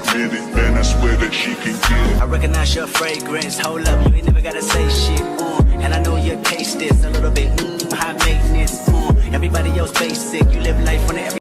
fit it, man, I swear that she can get it. I recognize your fragrance, hold up, you ain't never gotta say shit, and I know your taste is a little bit, high maintenance, everybody else basic, you live life on every.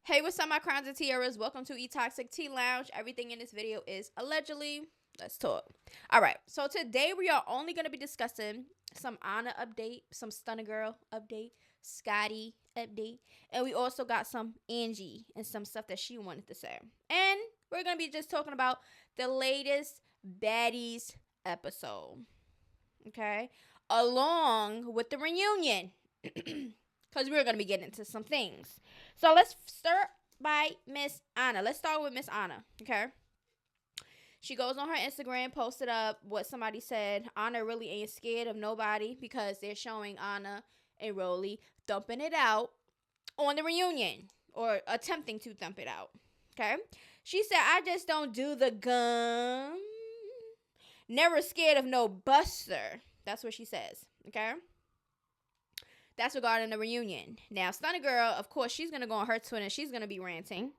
Hey, what's up, my crowns and tiaras? Welcome to E-Toxic Tea Lounge. Everything in this video is allegedly. Let's talk. All right, so today we are only going to be discussing some Anna update, some Stunna Girl update, Scotty update, and we also got some Angie and some stuff that she wanted to say. And we're going to be just talking about the latest baddies episode, okay, along with the reunion, because we're going to be getting into some things. So let's start by Miss Anna. Let's start with Miss Anna, okay? She goes on her Instagram, posted up what somebody said. Anna really ain't scared of nobody because they're showing Anna and Rolly thumping it out on the reunion, or attempting to thump it out, okay? She said, I just don't do the gun. Never scared of no buster. That's what she says, okay? That's regarding the reunion. Now, Stunna Girl, of course, she's going to go on her Twitter and she's going to be ranting.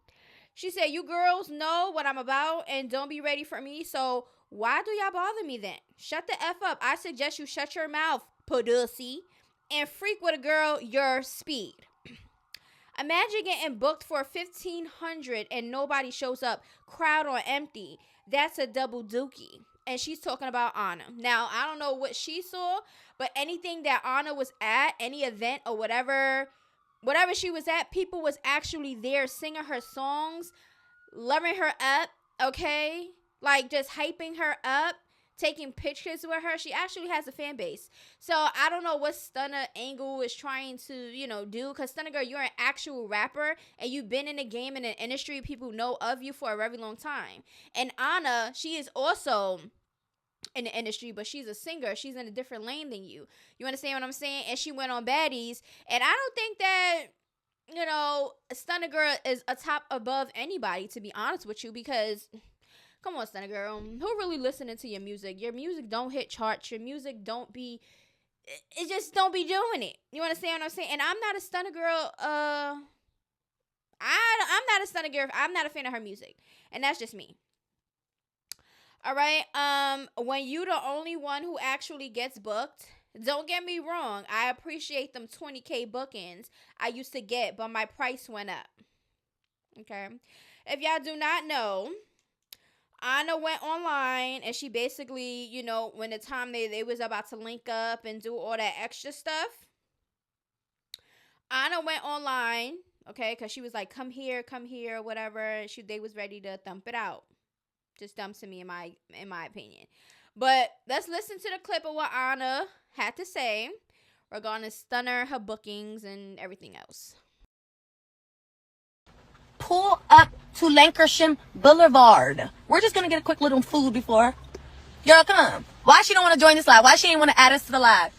She said, you girls know what I'm about and don't be ready for me, so why do y'all bother me then? Shut the F up. I suggest you shut your mouth, pussy, and freak with a girl your speed. Imagine getting booked for 1,500 and nobody shows up. Crowd on empty. That's a double dookie. And she's talking about Anna. Now, I don't know what she saw, but anything that Anna was at, any event or whatever she was at, people was actually there singing her songs, loving her up, okay? Like, just hyping her up, taking pictures with her. She actually has a fan base. So, I don't know what Stunna Angle is trying to, do. Because, Stunna Girl, you're an actual rapper. And you've been in the game, in the industry. People know of you for a very long time. And Anna, she is also in the industry, but she's a singer. She's in a different lane than you. You understand what I'm saying? And she went on baddies. And I don't think that, Stunna Girl is a top above anybody, to be honest with you, because come on, Stunna Girl, who really listening to your music? Your music don't hit charts. Your music don't be, it just don't be doing it. You understand what I'm saying? And I'm not a Stunna Girl, I'm not a Stunna Girl. I'm not a fan of her music. And that's just me. All right. When you the only one who actually gets booked, don't get me wrong. I appreciate them 20K bookings I used to get, but my price went up. Okay. If y'all do not know, Anna went online and she basically, when the time they was about to link up and do all that extra stuff, Anna went online, okay, because she was like, come here, whatever. They was ready to thump it out. Just dumb to me in my opinion. But let's listen to the clip of what Anna had to say regarding Stunna, her bookings, and everything else. Pull up to Lancashire Boulevard. We're just gonna get a quick little food before y'all come. Why she don't want to join this live? Why she ain't want to add us to the live?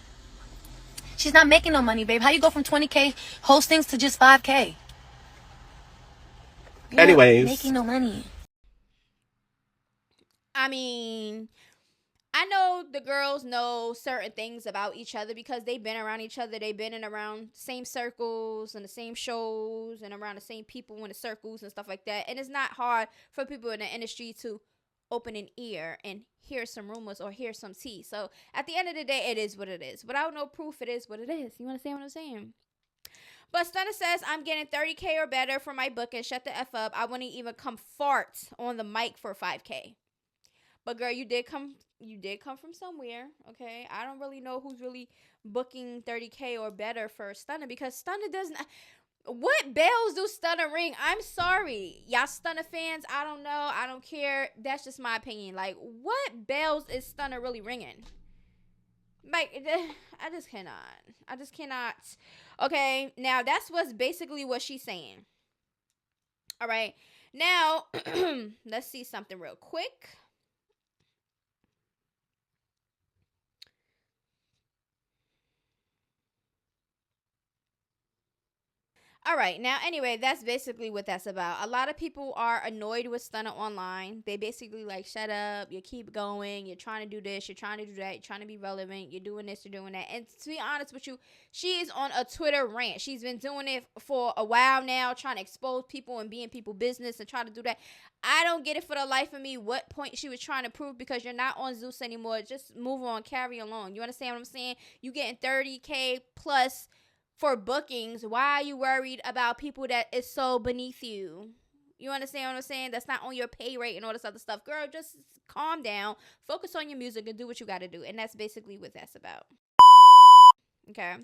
She's not making no money, babe. How you go from 20K hostings to just 5K? You're Anyways, not making no money. I mean, I know the girls know certain things about each other because they've been around each other. They've been in around same circles and the same shows and around the same people in the circles and stuff like that. And it's not hard for people in the industry to open an ear and hear some rumors or hear some tea. So at the end of the day, it is what it is. Without no proof, it is what it is. You understand what I'm saying? But Stunna says, I'm getting 30K or better for my book and shut the F up. I wouldn't even come fart on the mic for 5K. But girl, you did come from somewhere, okay? I don't really know who's really booking 30K or better for Stunna, because Stunna doesn't. What bells do Stunna ring? I'm sorry, y'all Stunna fans. I don't know. I don't care. That's just my opinion. Like, what bells is Stunna really ringing? Like, I just cannot. Okay, now that's what's basically what she's saying. All right, now let's see something real quick. All right. Now, anyway, that's basically what that's about. A lot of people are annoyed with Stunna online. They basically like, shut up. You keep going. You're trying to do this. You're trying to do that. You're trying to be relevant. You're doing this. You're doing that. And to be honest with you, she is on a Twitter rant. She's been doing it for a while now, trying to expose people and be in people's business and try to do that. I don't get it for the life of me what point she was trying to prove, because you're not on Zeus anymore. Just move on. Carry along. You understand what I'm saying? You getting 30K plus for bookings. Why are you worried about people that is so beneath you? You understand what I'm saying? That's not on your pay rate and all this other stuff. Girl, just calm down. Focus on your music and do what you got to do. And that's basically what that's about. Okay.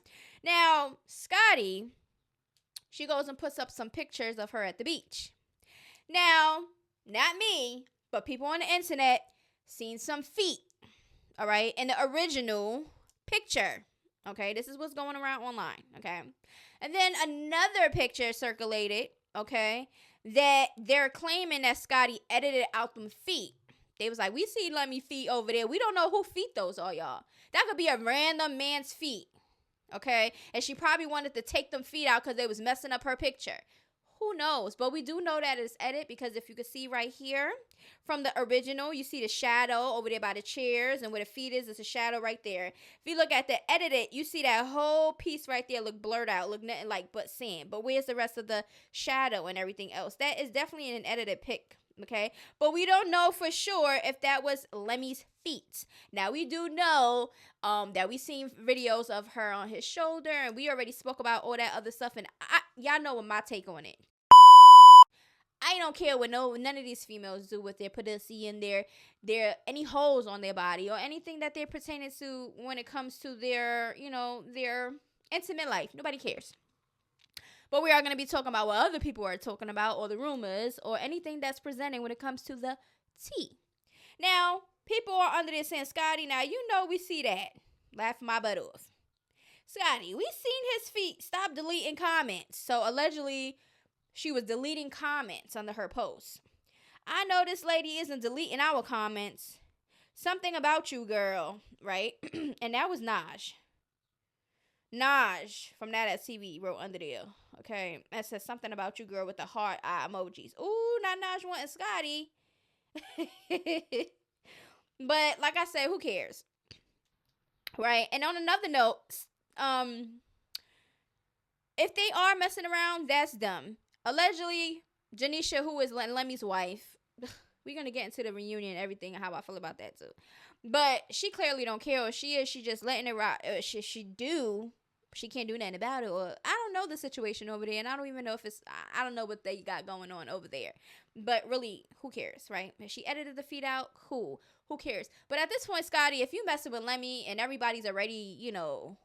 Now, Scotty, she goes and puts up some pictures of her at the beach. Now, not me, but people on the internet seen some feet. All right. In the original picture. Okay, this is what's going around online, okay? And then another picture circulated, okay, that they're claiming that Scotty edited out them feet. They was like, we see Lemmy feet over there. We don't know who feet those are, y'all. That could be a random man's feet, okay? And she probably wanted to take them feet out because they was messing up her picture. Who knows? But we do know that it's edit, because if you can see right here from the original, you see the shadow over there by the chairs, and where the feet is, it's a shadow right there. If you look at the edited, you see that whole piece right there look blurred out, look nothing like but sand. But where's the rest of the shadow and everything else? That is definitely an edited pic, okay? But we don't know for sure if that was Lemmy's feet. Now, we do know that we seen videos of her on his shoulder, and we already spoke about all that other stuff, and y'all know what my take on it. I don't care what none of these females do with their pussy and their any holes on their body or anything that they're pertaining to when it comes to their, you know, their intimate life. Nobody cares. But we are going to be talking about what other people are talking about, or the rumors, or anything that's presenting when it comes to the tea. Now, people are under there saying, Scotty, now you know we see that. Laugh my butt off. Scotty, we seen his feet. Stop deleting comments. So allegedly, she was deleting comments under her post. I know this lady isn't deleting our comments. Something about you, girl, right? And that was Naj. Naj from That At TV wrote under there. Okay, that says something about you, girl, with the heart eye emojis. Ooh, not Naj wanting Scotty. But like I said, who cares? Right? And on another note, if they are messing around, that's dumb. Allegedly, Janisha, who is Lemmy's wife, we're going to get into the reunion and everything and how I feel about that too. But she clearly don't care, or she just letting it rock. She can't do nothing about it, or I don't know the situation over there, and I don't even know if I don't know what they got going on over there. But really, who cares, right? If she edited the feed out, cool. Who cares? But at this point, Scotty, if you messing with Lemmy and everybody's already, you know,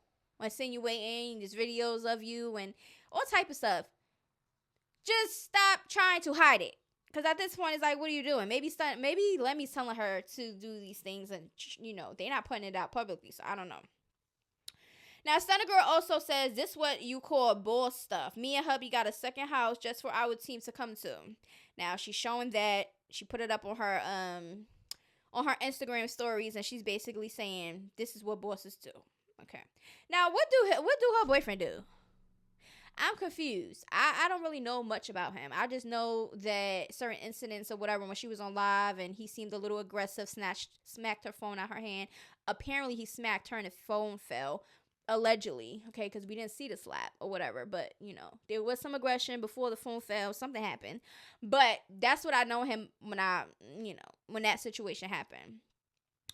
insinuating, there's videos of you and all type of stuff, just stop trying to hide it. Because at this point, it's like, what are you doing? Maybe Lemmy's telling her to do these things, and, you know, they're not putting it out publicly, so I don't know. Now, Stunna Girl also says, this what you call boss stuff. Me and hubby got a second house just for our team to come to. Now, she's showing that. She put it up on her Instagram stories, and she's basically saying, this is what bosses do. Okay. Now, what do her boyfriend do? I'm confused. I don't really know much about him. I just know that certain incidents or whatever, when she was on live and he seemed a little aggressive, smacked her phone out her hand. Apparently, he smacked her and the phone fell. Allegedly, okay, because we didn't see the slap or whatever, but, you know, there was some aggression before the phone fell. Something happened. But that's what I know him when when that situation happened.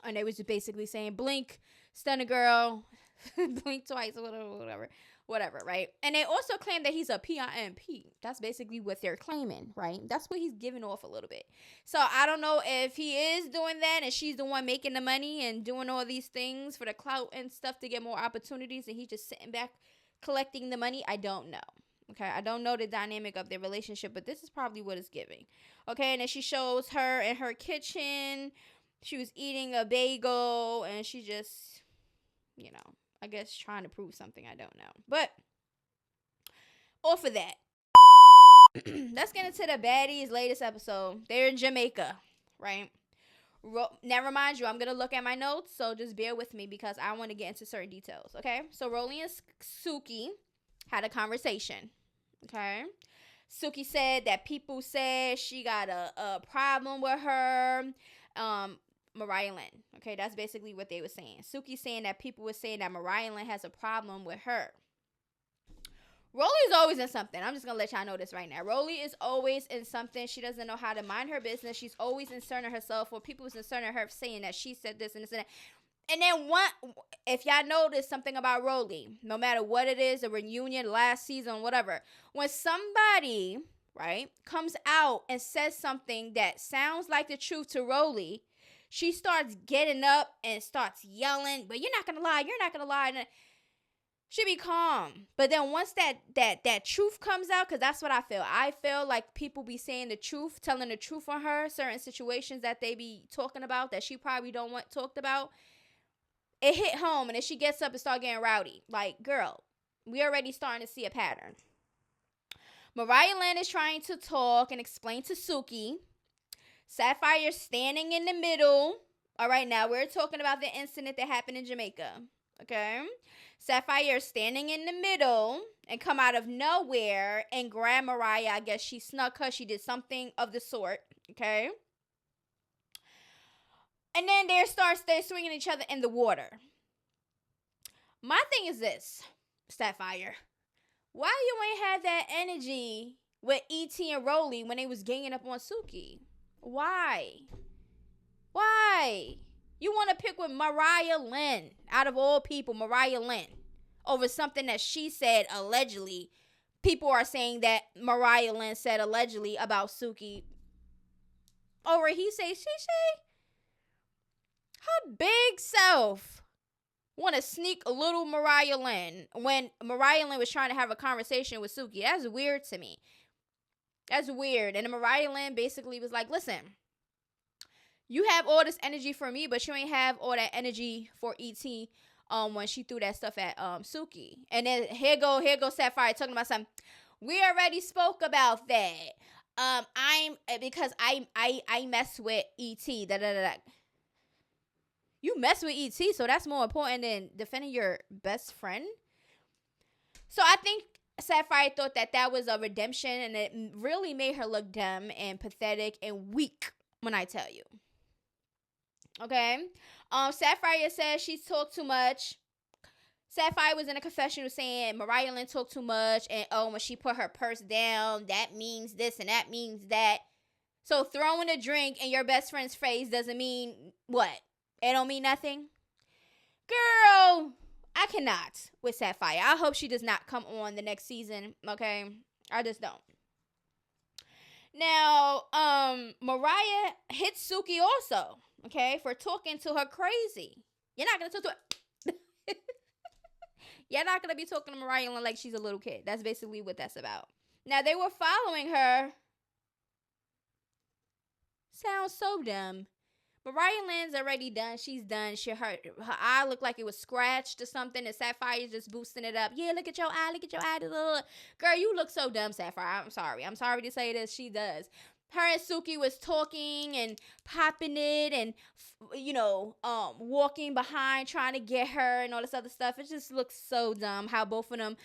And they was just basically saying, blink, Stunna Girl, blink twice, or whatever, right? And they also claim that he's a PIMP. That's basically what they're claiming, right? That's what he's giving off a little bit. So I don't know if he is doing that and she's the one making the money and doing all these things for the clout and stuff to get more opportunities, and he's just sitting back collecting the money. I don't know. Okay, I don't know the dynamic of their relationship, but this is probably what it's giving. Okay, and then she shows her in her kitchen. She was eating a bagel, and she just, you know, I guess trying to prove something. I don't know. But off of that, let's get into the baddies' latest episode. They're in Jamaica, right? Now, remind you, I'm going to look at my notes, so just bear with me because I want to get into certain details, okay? So, Rolly and Suki had a conversation, Okay. Suki said that people said she got a problem with her. Mariah Lynn. Okay, that's basically what they were saying. Suki saying that people were saying that Mariah Lynn has a problem with her. Rolly's always in something. I'm just going to let y'all know this right now. Rolly is always in something. She doesn't know how to mind her business. She's always inserting herself, or people is inserting her saying that she said this and this and that. And then if y'all notice something about Rolly, no matter what it is, a reunion, last season, whatever, when somebody, right, comes out and says something that sounds like the truth to Rolly, she starts getting up and starts yelling, but you're not going to lie, you're not going to lie. And she be calm. But then once that truth comes out, because that's what I feel. I feel like people be saying the truth, telling the truth on her, certain situations that they be talking about that she probably don't want talked about. It hit home, and then she gets up and start getting rowdy. Like, girl, we already starting to see a pattern. Mariah Lynn is trying to talk and explain to Suki. Sapphire standing in the middle. All right, now we're talking about the incident that happened in Jamaica. Okay? Sapphire standing in the middle and come out of nowhere and grab Mariah. I guess she snuck her. She did something of the sort. Okay? And then they're swinging each other in the water. My thing is this, Sapphire. Why you ain't had that energy with E.T. and Rolly when they was ganging up on Suki? Why? You want to pick with Mariah Lynn, out of all people, Mariah Lynn, over something that she said allegedly. People are saying that Mariah Lynn said allegedly about Suki. Over he say, she say. Her big self want to sneak a little Mariah Lynn when Mariah Lynn was trying to have a conversation with Suki. That's weird to me. That's weird. And then Mariah Lynn basically was like, listen, you have all this energy for me, but you ain't have all that energy for E.T. When she threw that stuff at Suki. And then here go Sapphire talking about something. We already spoke about that. Because I mess with E.T. You mess with E.T., so that's more important than defending your best friend. So I think Sapphire thought that was a redemption, and it really made her look dumb and pathetic and weak, when I tell you. Okay? Sapphire says she's talked too much. Sapphire was in a confessional saying Mariah Lynn talked too much, and when she put her purse down, that means this and that means that. So throwing a drink in your best friend's face doesn't mean what? It don't mean nothing? Girl, I cannot with Sapphire. I hope she does not come on the next season, okay? I just don't. Now, Mariah hits Suki also, okay, for talking to her crazy. You're not going to talk to her. You're not going to be talking to Mariah Lynn like she's a little kid. That's basically what that's about. Now, they were following her. Sounds so dumb. Mariah Lynn's already done. She's done. Her eye looked like it was scratched or something. And Sapphire's just boosting it up. Yeah, look at your eye. Look at your eye. Girl, you look so dumb, Sapphire. I'm sorry. I'm sorry to say this. She does. Her and Suki was talking and popping it and, walking behind, trying to get her and all this other stuff. It just looks so dumb how both of them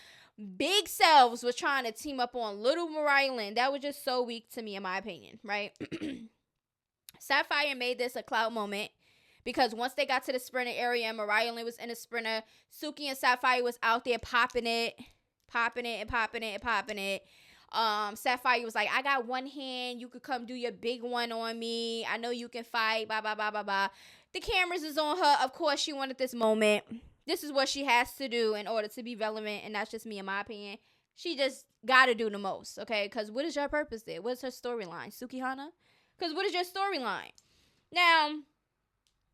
big selves was trying to team up on little Mariah Lynn. That was just so weak to me, in my opinion, right? Sapphire made this a cloud moment because once they got to the sprinter area and Mariah Lynn was in a sprinter, Suki and Sapphire was out there popping it. Sapphire was like, I got one hand. You could come do your big one on me. I know you can fight. Blah, blah, blah, blah, blah. The cameras is on her. Of course, she wanted this moment. This is what she has to do in order to be relevant. And that's just me, in my opinion. She just got to do the most, okay? Because what is your purpose there? What's her storyline? Suki Hana? Because what is your storyline? Now,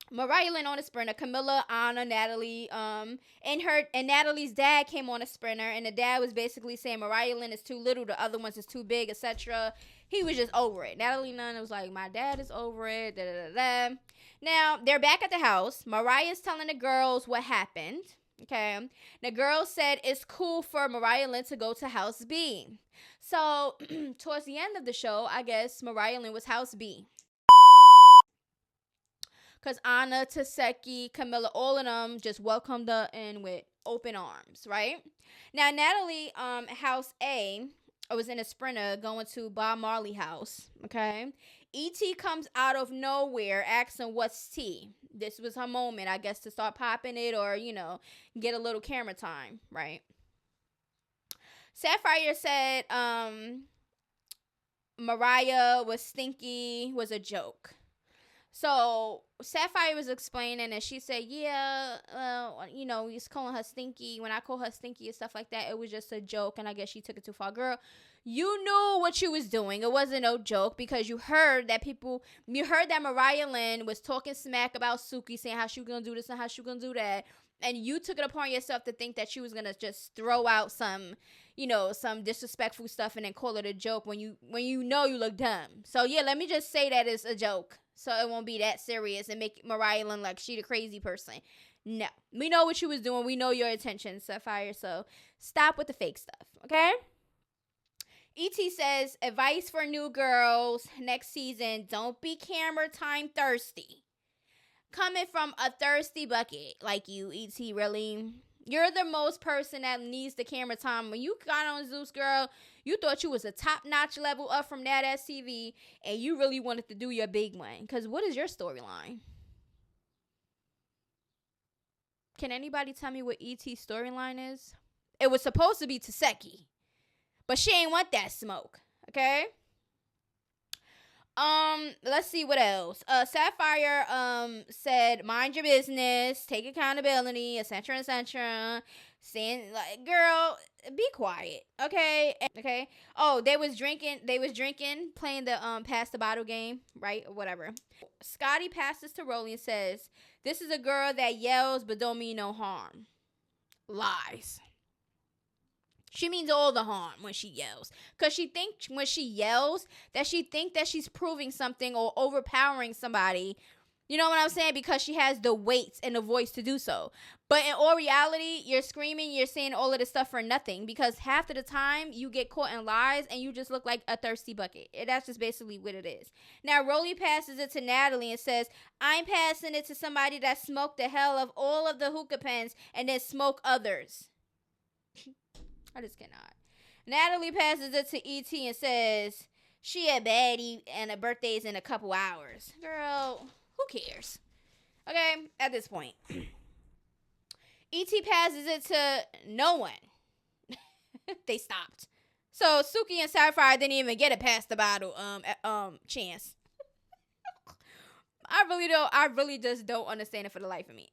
Mariah Lynn on a sprinter, Camilla, Anna, Natalie, and Natalie's dad came on a sprinter, and the dad was basically saying Mariah Lynn is too little, the other ones is too big, etc. He was just over it. Natalie Nunn was like, my dad is over it, da-da-da-da. Now, they're back at the house. Mariah's telling the girls what happened, okay? The girls said it's cool for Mariah Lynn to go to House B. So, towards the end of the show, I guess Mariah Lynn was House B. Because Anna, Tesehki, Camilla, all of them just welcomed her in with open arms, right? Now, Natalie, House A, I was in a Sprinter going to Bob Marley house. Okay. E.T. comes out of nowhere asking what's tea. This was her moment, I guess, to start popping it or, get a little camera time, right? Sapphire said Mariah was stinky was a joke. So Sapphire was explaining and she said, yeah, he's calling her stinky. When I call her stinky and stuff like that, it was just a joke. And I guess she took it too far. Girl, you knew what you was doing. It wasn't no joke because you heard that Mariah Lynn was talking smack about Suki, saying how she was going to do this and how she was going to do that. And you took it upon yourself to think that she was going to just throw out some disrespectful stuff and then call it a joke when you know you look dumb. So, yeah, let me just say that it's a joke. So it won't be that serious and make Mariah Lynn like she the crazy person. No. We know what you was doing. We know your intentions, Sapphire. So stop with the fake stuff, okay? E.T. says, advice for new girls next season, don't be camera time thirsty. Coming from a thirsty bucket like you, E.T., really. You're the most person that needs the camera time. When you got on Zeus, girl, you thought you was a top-notch level up from that SCV, and you really wanted to do your big one. Because what is your storyline? Can anybody tell me what E.T.'s storyline is? It was supposed to be Tesehki, but she ain't want that smoke, okay? Let's see what else. Sapphire said, mind your business, take accountability, etc., etc. Saying like, girl, be quiet, okay? Okay. Oh, they was drinking, playing the pass the bottle game, right? Or whatever. Scotty passes to Rolly and says, this is a girl that yells but don't mean no harm. Lies. She means all the harm when she yells. Because she thinks when she yells that she's proving something or overpowering somebody. You know what I'm saying? Because she has the weight and the voice to do so. But in all reality, you're screaming, you're saying all of this stuff for nothing. Because half of the time, you get caught in lies and you just look like a thirsty bucket. And that's just basically what it is. Now, Rolly passes it to Natalie and says, I'm passing it to somebody that smoked the hell of all of the hookah pens and then smoke others. I just cannot. Natalie passes it to E.T. and says, she a baddie and her birthday's in a couple hours. Girl, who cares? Okay, at this point. E.T. passes it to no one. They stopped. So Suki and Sapphire didn't even get a pass the bottle chance. I really just don't understand it for the life of me.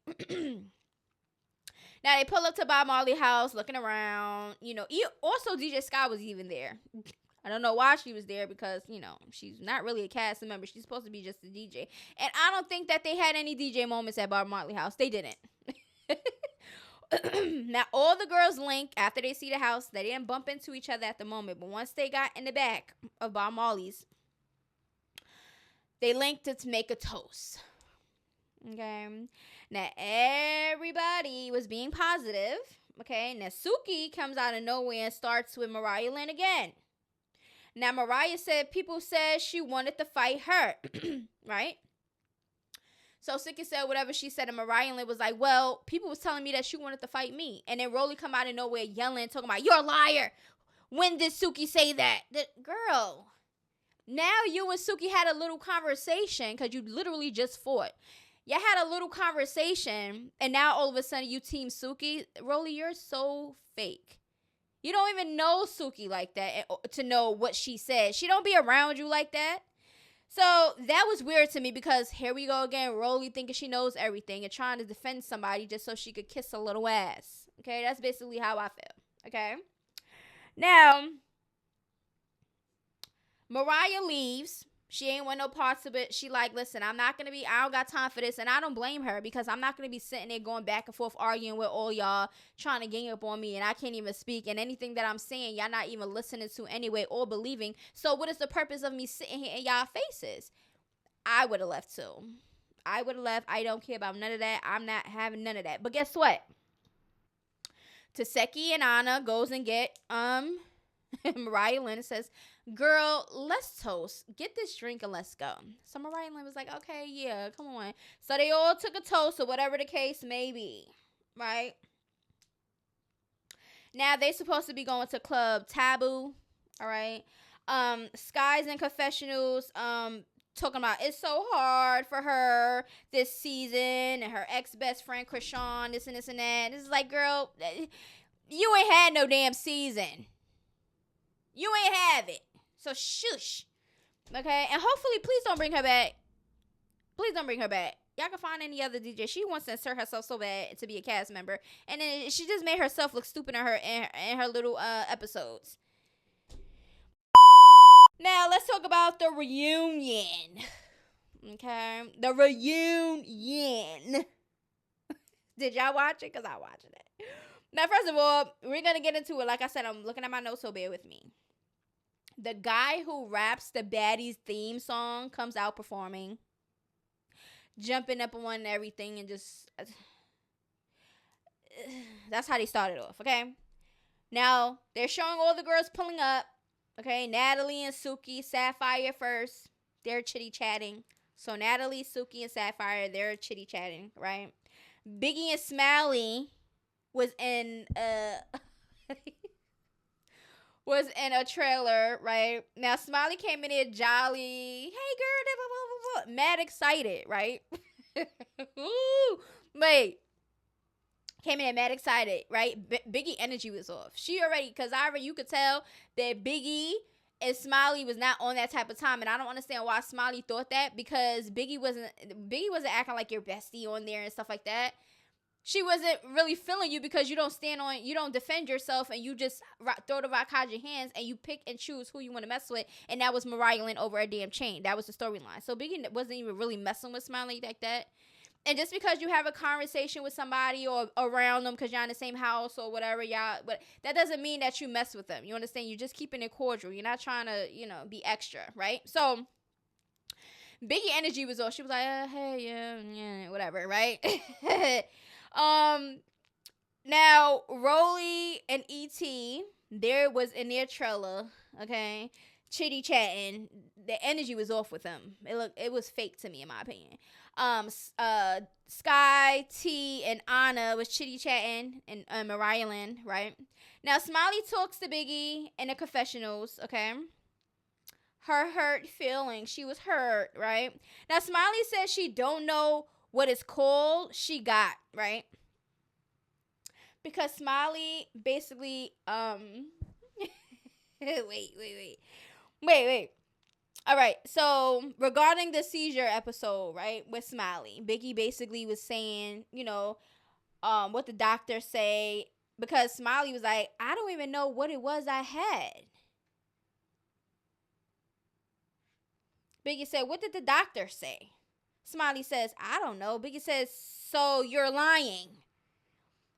Now, they pull up to Bob Marley house, looking around. Also, DJ Scott was even there. I don't know why she was there because, she's not really a cast member. She's supposed to be just a DJ. And I don't think that they had any DJ moments at Bob Marley house. They didn't. Now, all the girls link after they see the house. They didn't bump into each other at the moment. But once they got in the back of Bob Marley's, they linked to make a toast. Okay. Now, everybody was being positive. Okay. Now, Suki comes out of nowhere and starts with Mariah Lynn again. Now, Mariah said people said she wanted to fight her. Right? So, Suki said whatever she said, and Mariah Lynn was like, well, people was telling me that she wanted to fight me. And then Rolly come out of nowhere yelling, talking about, you're a liar. When did Suki say that? Girl. Now you and Suki had a little conversation because you literally just fought. Y'all had a little conversation, and now all of a sudden you team Suki. Rolly, you're so fake. You don't even know Suki like that to know what she said. She don't be around you like that. So that was weird to me because here we go again. Rolly thinking she knows everything and trying to defend somebody just so she could kiss a little ass. Okay, that's basically how I feel. Okay. Now, Mariah leaves. She ain't want no parts of it. She like, listen, I don't got time for this. And I don't blame her because I'm not going to be sitting there going back and forth arguing with all y'all trying to gang up on me. And I can't even speak. And anything that I'm saying, y'all not even listening to anyway or believing. So what is the purpose of me sitting here in y'all faces? I would have left too. I would have left. I don't care about none of that. I'm not having none of that. But guess what? Tesehki and Anna goes and get Mariah Lynn and says, girl, let's toast. Get this drink and let's go. So Mariah Lynn was like, okay, yeah, come on. So they all took a toast or whatever the case may be. Right? Now they supposed to be going to Club Taboo All right. Sky's in confessionals. Talking about it's so hard for her this season and her ex-best friend Krishan, this and this and that. This is like, girl, you ain't had no damn season. You ain't have it. So shush. Okay? And hopefully, please don't bring her back. Please don't bring her back. Y'all can find any other DJ. She wants to insert herself so bad to be a cast member. And then she just made herself look stupid in her little episodes. Now, let's talk about the reunion. Okay? The reunion. Did y'all watch it? Because I watched it. Now, first of all, we're going to get into it. Like I said, I'm looking at my notes, so bear with me. The guy who raps the Baddies theme song comes out performing, jumping up on everything, and just... That's how they started off, okay? Now, they're showing all the girls pulling up. Okay, Natalie and Suki, Sapphire first. They're chitty-chatting. So, Natalie, Suki, and Sapphire, they're chitty-chatting, right? Biggie and Smiley was in a trailer, right? Now, Smiley came in here jolly. Hey, girl, blah, blah, blah, blah, mad excited, right? Ooh, wait. Came in mad excited, right? Biggie energy was off. You could tell that Biggie and Smiley was not on that type of time, and I don't understand why Smiley thought that, because Biggie wasn't acting like your bestie on there and stuff like that. She wasn't really feeling you because you don't defend yourself, and you just throw the rock, hide your hands, and you pick and choose who you want to mess with, and that was Mariah Lynn over a damn chain. That was the storyline. So Biggie wasn't even really messing with Smiley like that. And just because you have a conversation with somebody or around them because you're in the same house or whatever, but that doesn't mean that you mess with them. You understand? You're just keeping it cordial. You're not trying to, be extra, right? So Biggie energy was off. She was like, hey, yeah, whatever, right? Now Rolly and E.T., there was in their trailer, okay, chitty chatting. The energy was off with them. It was fake to me, in my opinion. Sky, T, and Anna was chitty chatting, and Mariah Lynn, right? Now Smiley talks to Biggie in the confessionals, okay? Her hurt feeling. She was hurt, right? Now Smiley says she don't know what it's called. She got, right? Because Smiley basically, wait. All right, so regarding the seizure episode, right, with Smiley, Biggie basically was saying, what the doctor say, because Smiley was like, I don't even know what it was I had. Biggie said, what did the doctor say? Smiley says, I don't know. Biggie says, so you're lying.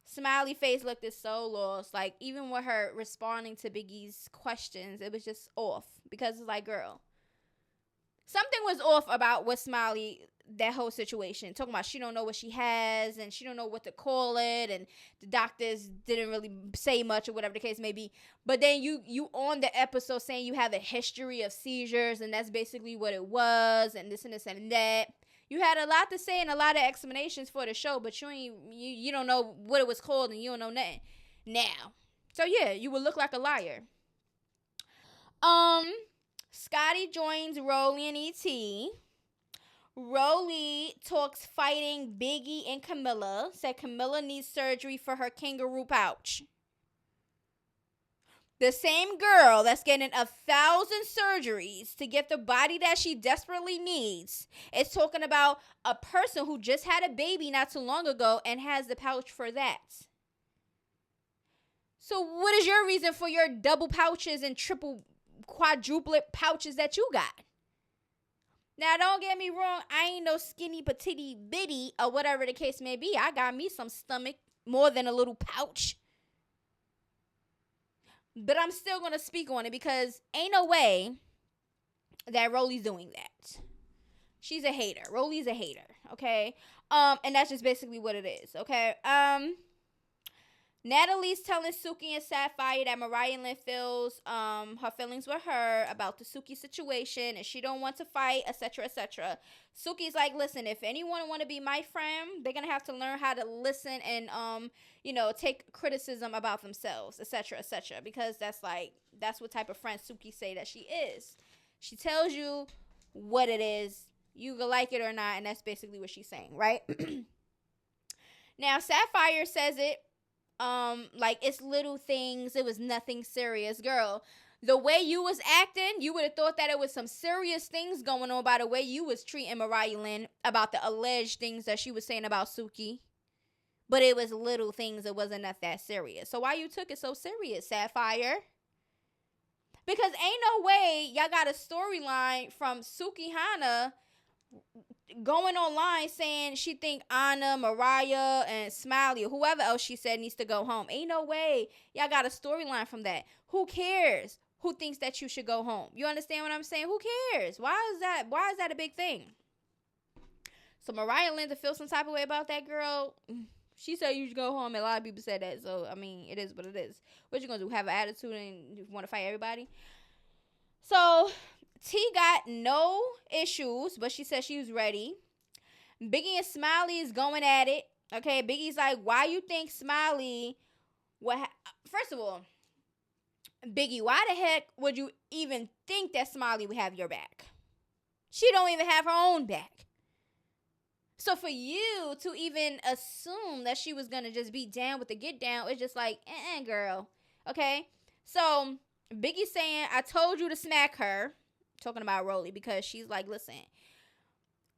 Smiley face looked so lost. Like, even with her responding to Biggie's questions, it was just off. Because it's like, girl, something was off about what Smiley, that whole situation. Talking about she don't know what she has, and she don't know what to call it, and the doctors didn't really say much, or whatever the case may be. But then you on the episode saying you have a history of seizures, and that's basically what it was, and this and that. You had a lot to say and a lot of explanations for the show, but you don't know what it was called, and you don't know nothing now. So yeah, you would look like a liar. Scotty joins Rolly and E.T. Rolly talks fighting Biggie and Camilla. Said Camilla needs surgery for her kangaroo pouch. The same girl that's getting 1,000 surgeries to get the body that she desperately needs is talking about a person who just had a baby not too long ago and has the pouch for that. So what is your reason for your double pouches and triple, quadruplet pouches that you got? Now, don't get me wrong. I ain't no skinny, petite, bitty, or whatever the case may be. I got me some stomach, more than a little pouch. But I'm still going to speak on it because ain't no way that Rolly's doing that. She's a hater. Rolly's a hater, okay? And that's just basically what it is, okay? Natalie's telling Suki and Sapphire that Mariah Lynn feels her feelings with her about the Suki situation and she don't want to fight, etc., etc. Suki's like, listen, if anyone want to be my friend, they're gonna have to learn how to listen and take criticism about themselves, etc., etc. Because that's what type of friend Suki say that she is. She tells you what it is, you can like it or not, and that's basically what she's saying, right? Now Sapphire says it. Like it's little things, it was nothing serious. Girl, the way you was acting, you would have thought that it was some serious things going on by the way you was treating Mariah Lynn about the alleged things that she was saying about Suki. But it was little things, it wasn't that serious. So why you took it so serious, Sapphire? Because ain't no way y'all got a storyline from Suki Hana going online saying she think Anna, Mariah, and Smiley, or whoever else she said needs to go home. Ain't no way y'all got a storyline from that. Who cares who thinks that you should go home? You understand what I'm saying? Who cares? Why is that a big thing? So Mariah Lynn to feel some type of way about that girl, she said you should go home, and a lot of people said that. So I mean, it is what it is. What you gonna do? Have an attitude and want to fight everybody? So T got no issues, but she said she was ready. Biggie and Smiley is going at it. Okay, Biggie's like, why you think Smiley first of all, Biggie, why the heck would you even think that Smiley would have your back? She don't even have her own back. So for you to even assume that she was gonna just be down with the get down, it's just like, girl. Okay? So Biggie's saying, I told you to smack her. Talking about Rolly, because she's like, listen,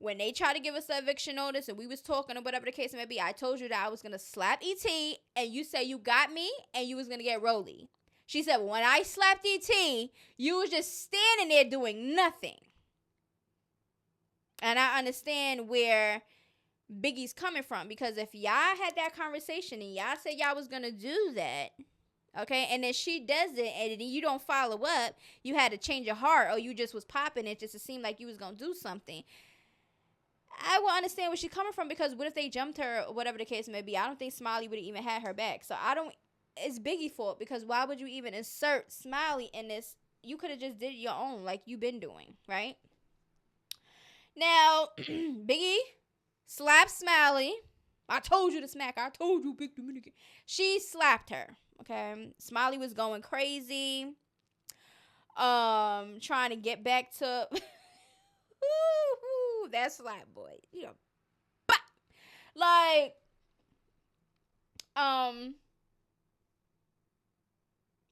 when they try to give us an eviction notice and we was talking or whatever the case may be, I told you that I was going to slap ET and you said you got me and you was going to get Rolly. She said, when I slapped ET, you was just standing there doing nothing. And I understand where Biggie's coming from, because if y'all had that conversation and y'all said y'all was going to do that, okay, and then she does it, and then you don't follow up, you had to change your heart, or you just was popping it just to seem like you was going to do something. I will understand where she's coming from, because what if they jumped her, or whatever the case may be? I don't think Smiley would have even had her back. So it's Biggie's fault, because why would you even insert Smiley in this? You could have just did your own, like you've been doing, right? Now, Biggie slapped Smiley. I told you to smack her. I told you, Big Dominican. She slapped her. Okay, Smiley was going crazy, trying to get back to that slap boy,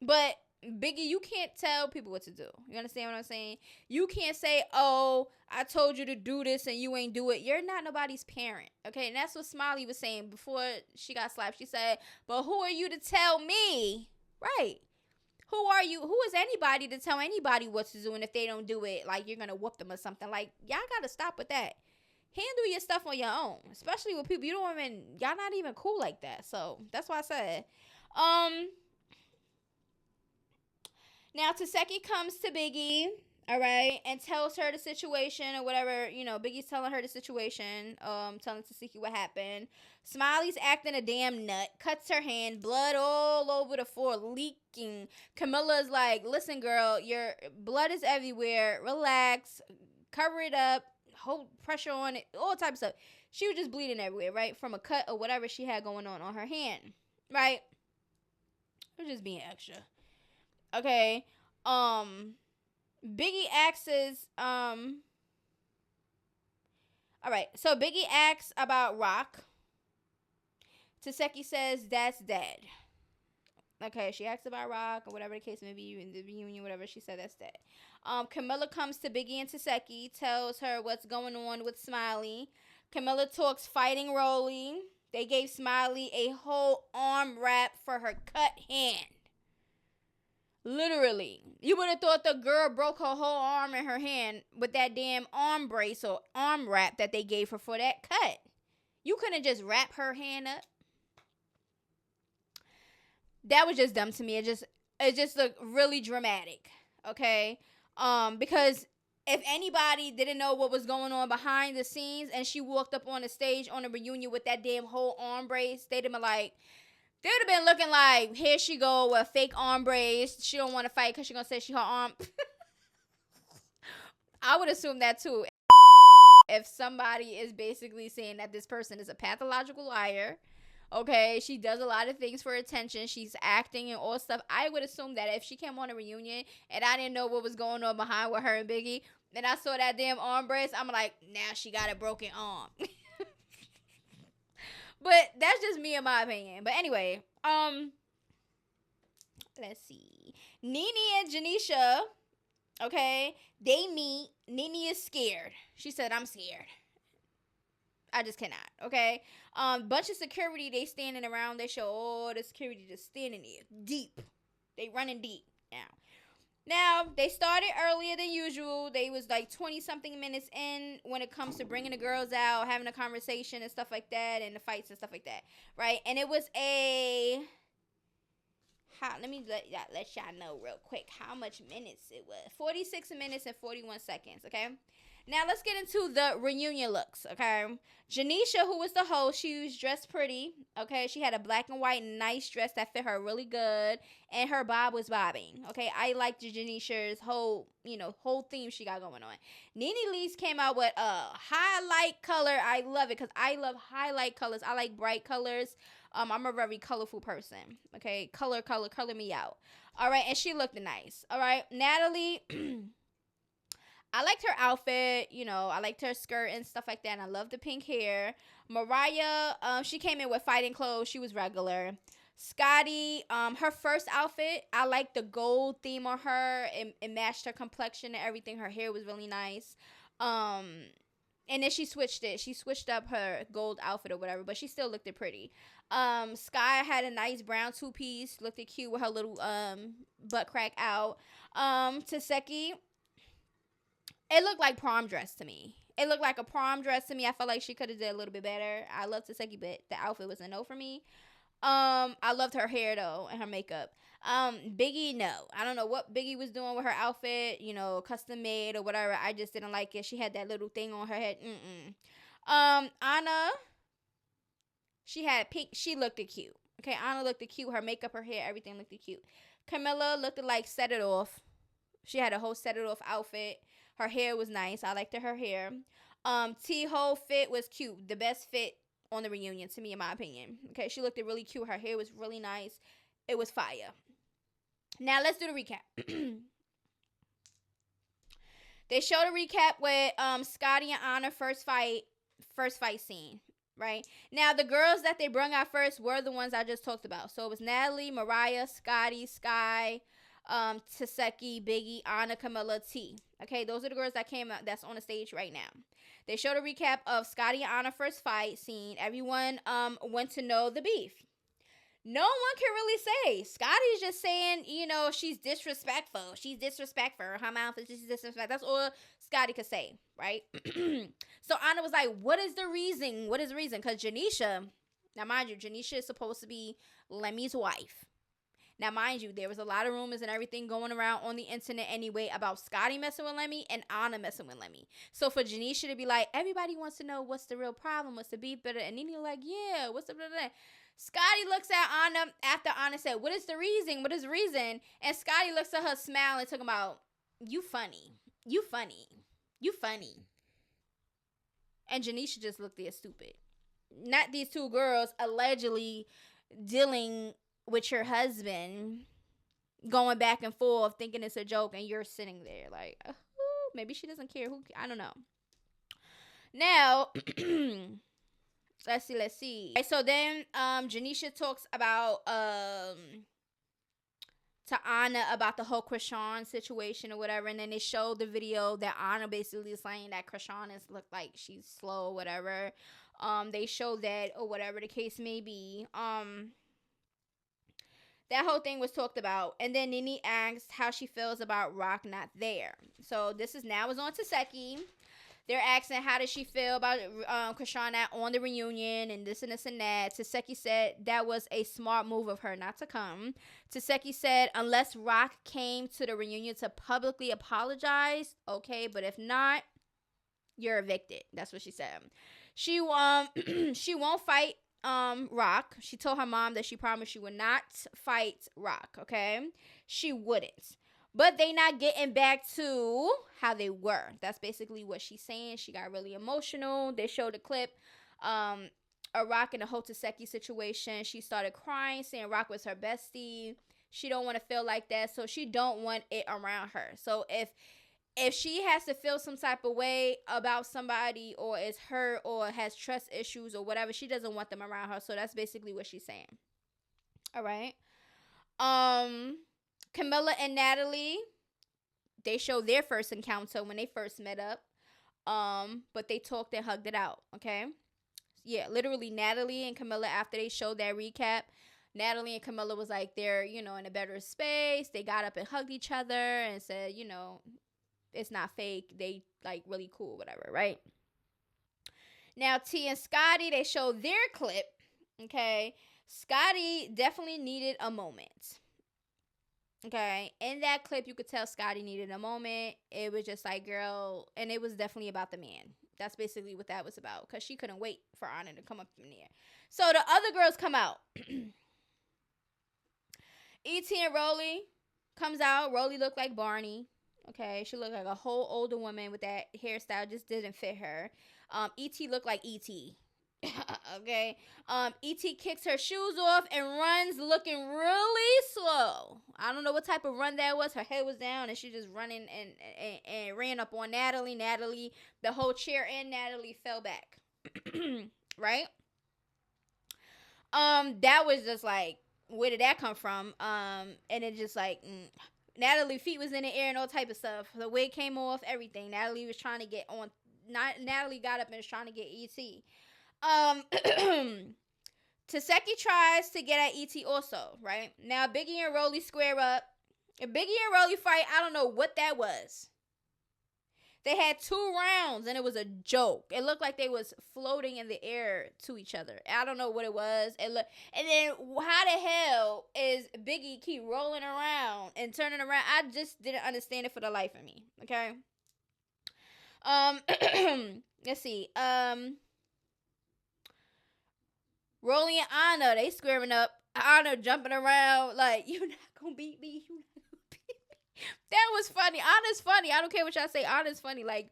but Biggie, you can't tell people what to do. You understand what I'm saying? You can't say, oh, I told you to do this and you ain't do it. You're not nobody's parent. Okay, and that's what Smiley was saying before she got slapped. She said, but who are you to tell me? Right. Who are you? Who is anybody to tell anybody what to do? And if they don't do it, like, you're going to whoop them or something. Like, y'all got to stop with that. Handle your stuff on your own. Especially with people y'all not even cool like that. So, that's why I said. Now, Tesehki comes to Biggie, all right, and tells her the situation or whatever. Biggie's telling her the situation, telling Tesehki what happened. Smiley's acting a damn nut, cuts her hand, blood all over the floor, leaking. Camilla's like, listen, girl, your blood is everywhere. Relax, cover it up, hold pressure on it, all types of stuff. She was just bleeding everywhere, right, from a cut or whatever she had going on her hand, right? It was just being extra. Okay, Biggie asks, all right, so Biggie asks about Rock. Tesehki says that's dead. Okay, she asks about Rock or whatever the case may be, in the reunion, whatever, she said that's dead. Camilla comes to Biggie and Tesehki, tells her what's going on with Smiley. Camilla talks fighting Rolly. They gave Smiley a whole arm wrap for her cut hand. Literally. You would have thought the girl broke her whole arm and her hand with that damn arm brace or arm wrap that they gave her for that cut. You couldn't just wrap her hand up. That was just dumb to me. It just looked really dramatic. Okay? Because if anybody didn't know what was going on behind the scenes and she walked up on the stage on a reunion with that damn whole arm brace, they'd have been like, they would have been looking like, here she go with a fake arm brace. She don't want to fight because she gonna say she her arm. I would assume that too. If somebody is basically saying that this person is a pathological liar, okay, she does a lot of things for attention, she's acting and all stuff, I would assume that if she came on a reunion and I didn't know what was going on behind with her and Biggie, and I saw that damn arm brace, I'm like, now she got a broken arm. But that's just me in my opinion. But anyway, let's see. Nene and Janisha, okay, they meet. Nene is scared. She said, I'm scared. I just cannot, okay? Bunch of security, they standing around. They show all the security just standing there. Deep. They running deep Now, they started earlier than usual. They was like 20-something minutes in when it comes to bringing the girls out, having a conversation and stuff like that, and the fights and stuff like that, right? And it was let me let y'all know real quick how much minutes it was. 46 minutes and 41 seconds, okay? Now, let's get into the reunion looks, okay? Janisha, who was the host, she was dressed pretty, okay? She had a black and white nice dress that fit her really good, and her bob was bobbing, okay? I liked Janisha's whole theme she got going on. Nene Leakes came out with a highlight color. I love it because I love highlight colors. I like bright colors. I'm a very colorful person, okay? Color me out. All right, and she looked nice, all right? Natalie... I liked her outfit, I liked her skirt and stuff like that, and I love the pink hair. Mariah, she came in with fighting clothes. She was regular. Scotty, her first outfit, I liked the gold theme on her. It matched her complexion and everything. Her hair was really nice. And then she switched it. She switched up her gold outfit or whatever, but she still looked pretty. Sky had a nice brown two-piece, looked cute with her little butt crack out. Tesehki, it looked like prom dress to me. It looked like a prom dress to me. I felt like she could have did a little bit better. I love Tesehki, but the outfit was a no for me. I loved her hair though and her makeup. Biggie, no. I don't know what Biggie was doing with her outfit, custom made or whatever. I just didn't like it. She had that little thing on her head. Anna, she had pink. She looked cute. Okay, Anna looked cute. Her makeup, her hair, everything looked cute. Camilla looked like Set It Off. She had a whole Set It Off outfit. Her hair was nice. I liked her hair. T-Ho fit was cute. The best fit on the reunion to me, in my opinion. Okay, she looked really cute. Her hair was really nice. It was fire. Now, let's do the recap. They showed a recap with Scotty and Anna first fight scene, right? Now, the girls that they brung out first were the ones I just talked about. So, it was Natalie, Mariah, Scotty, Sky, Tesehki, Biggie, Anna, Camilla, T. Okay, those are the girls that came out that's on the stage right now. They showed a recap of Scotty and Anna first fight scene. Everyone went to know the beef. No one can really say. Scotty's just saying, she's disrespectful. She's disrespectful. Her mouth is just disrespectful. That's all Scotty could say, right? So Anna was like, what is the reason? What is the reason? Because Janisha, now mind you, Janisha is supposed to be Lemmy's wife. Now, mind you, there was a lot of rumors and everything going around on the internet anyway about Scotty messing with Lemmy and Anna messing with Lemmy. So for Janisha to be like, everybody wants to know what's the real problem, what's the beef, and Nene like, yeah, what's the blah, blah, blah. Scotty looks at Anna after Anna said, what is the reason? What is the reason? And Scotty looks at her, smile, and talking about, you funny. You funny. You funny. And Janisha just looked there stupid. Not these two girls allegedly dealing with your husband, going back and forth, thinking it's a joke, and you're sitting there like, maybe she doesn't care. I don't know. Now, let's see. Okay, so then, Janisha talks about to Anna about the whole Krishan situation or whatever, and then they showed the video that Anna basically is saying that Krishan is look like she's slow or whatever. They showed that or whatever the case may be. That whole thing was talked about. And then Nene asked how she feels about Rock not there. So this is now is on Tesehki. They're asking how does she feel about Krishan not on the reunion and this and this and that. Tesehki said that was a smart move of her not to come. Tesehki said unless Rock came to the reunion to publicly apologize, okay, but if not, you're evicted. That's what she said. She won't fight Rock. She told her mom that she promised she would not fight Rock, okay? She wouldn't. But they not getting back to how they were. That's basically what she's saying. She got really emotional. They showed a clip. A Rock in a whole Tesehki situation. She started crying, saying Rock was her bestie. She don't want to feel like that, so she don't want it around her. So if she has to feel some type of way about somebody, or is hurt, or has trust issues or whatever, she doesn't want them around her. So that's basically what she's saying. All right. Camilla and Natalie, they showed their first encounter when they first met up. But they talked and hugged it out, okay? Yeah, literally Natalie and Camilla, after they showed that recap, Natalie and Camilla was like, they're, you know, in a better space. They got up and hugged each other and said, you know, it's not fake. They, like, really cool, whatever, right? Now, T and Scotty, they showed their clip, okay? Scotty definitely needed a moment. Okay, in that clip, you could tell Scotty needed a moment. It was just like, girl, and it was definitely about the man. That's basically what that was about, because she couldn't wait for Anna to come up in there. So the other girls come out. E.T. and Rolly comes out. Rolly looked like Barney. Okay, she looked like a whole older woman with that hairstyle. Just didn't fit her. E.T. looked like E.T. Okay. E.T. kicks her shoes off and runs looking really slow. I don't know what type of run that was. Her head was down and she just running and ran up on Natalie. Natalie, the whole chair and Natalie fell back. Right? That was just like, where did that come from? And it just like, Natalie's feet was in the air and all type of stuff. The wig came off, everything. Natalie was trying to get on. Natalie got up and was trying to get E.T. Tesehki tries to get at E.T. also, right? Now, Biggie and Rolly square up. A Biggie and Rolly fight, I don't know what that was. They had 2 rounds, and it was a joke. It looked like they was floating in the air to each other. I don't know what it was. And then, how the hell is Biggie keep rolling around and turning around? I just didn't understand it for the life of me, okay? Let's see. Rolly and Anna, they squaring up. Anna jumping around like, you're not gonna beat me. You're not gonna beat me. That was funny. Anna's funny. I don't care what y'all say. Anna's funny. Like,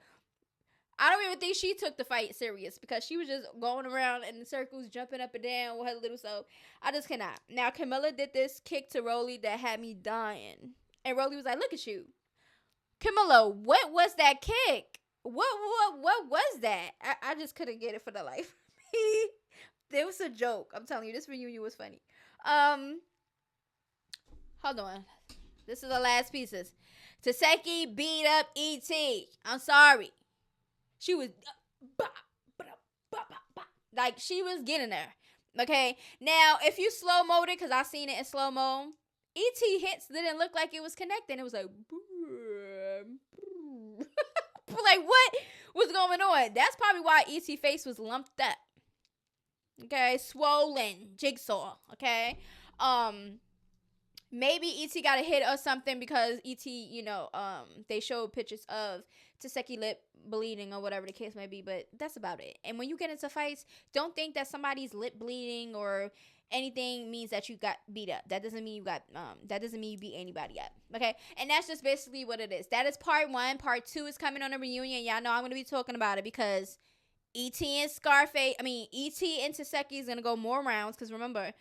I don't even think she took the fight serious, because she was just going around in circles, jumping up and down with her little self. I just cannot. Now, Camilla did this kick to Rolly that had me dying. And Rolly was like, look at you. Camilla, what was that kick? What was that? I just couldn't get it for the life of me. It was a joke. I'm telling you, this reunion was funny. Hold on. This is the last pieces. Tesehki beat up E.T. I'm sorry. She was like, she was getting there. Okay. Now, if you slow mode it, because I seen it in slow mo, E.T. hits didn't look like it was connecting. It was like, like, what was going on? That's probably why E.T. face was lumped up. Okay, swollen jigsaw. Okay, maybe E.T. got a hit or something, because E.T., you know, they showed pictures of Tesehki lip bleeding or whatever the case may be, but that's about it. And when you get into fights, don't think that somebody's lip bleeding or anything means that you got beat up. That doesn't mean you got that doesn't mean you beat anybody up. Okay, and that's just basically what it is. That is part 1. Part 2 is coming on the reunion. Y'all know I'm gonna be talking about it, because E.T. and E.T. and Tesehki is going to go more rounds, because remember,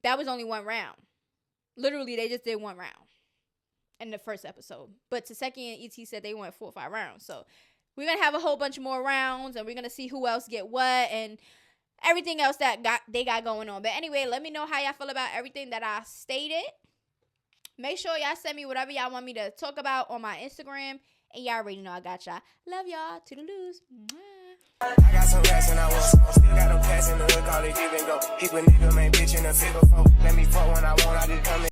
that was only 1 round. Literally, they just did 1 round in the first episode. But Tesehki and E.T. said they went 4 or 5 rounds. So we're going to have a whole bunch more rounds, and we're going to see who else get what and everything else that they got going on. But anyway, let me know how y'all feel about everything that I stated. Make sure y'all send me whatever y'all want me to talk about on my Instagram. And y'all already know I got y'all. Love y'all. Toodaloos. I got some racks and I was still got them cash in the hood, call it give and go. Keep a nigga, man, bitch in a figure 4. Let me fuck when I